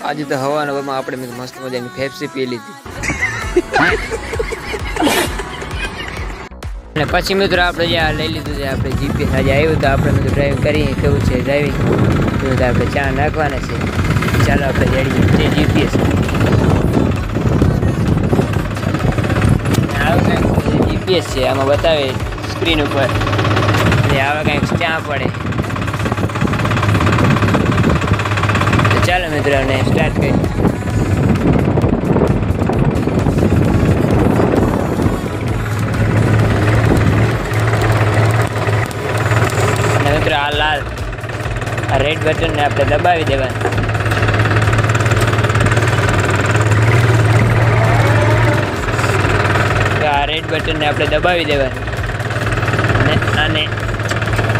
આજે તો હવાના આપણે મસ્ત મજાની ફેફસી પી લીધી અને પછી મિત્રો આપણે જે લઈ લીધું છે આપણે જીપીએસ આજે આવ્યું તો આપણે બધું ડ્રાઈવ કરીએ કેવું છે ડ્રાઇવિંગ તો આપણે ચા નાખવાના છે ચાલો આપણે રેડી છે જીપીએસ જીપીએસ છે આમાં બતાવે સ્ક્રીન ઉપર આવે કંઈક ત્યાં પડે તો ચાલો મિત્રોને સ્ટાર્ટ કરીએ આ લાલ આ રેડ બટનને આપણે દબાવી દેવાનું તો આ રેડ બટનને આપણે દબાવી દેવાનું અને આને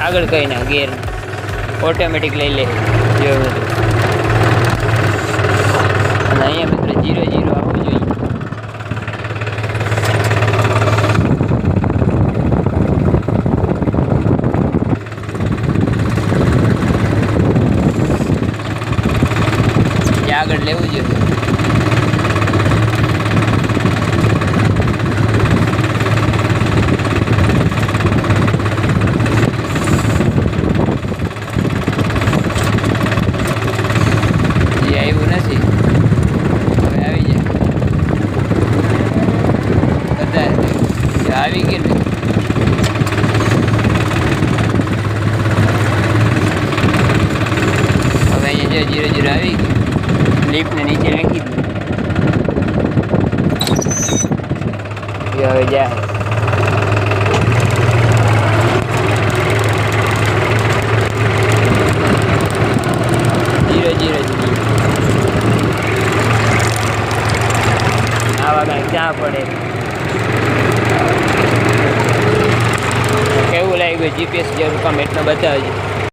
આગળ કહી ના ગેર ઓટોમેટિક લઈ લે જેવું અને અહીંયા મિત્રો 0-0 આવવું જોઈએ આગળ લેવું જોઈએ જે આવ્યું નથી હવે આવી જાય બધા આવી ગયું ને હવે અહીંયા જો 0-0 આવી ગયું લીફને નીચે રાખી દીધી હવે જાય જીરો આવા કાંઈક ક્યાં પડે કેવું લાગ્યું જીપીએસ જરૂર કમેન્ટમાં બતાવજો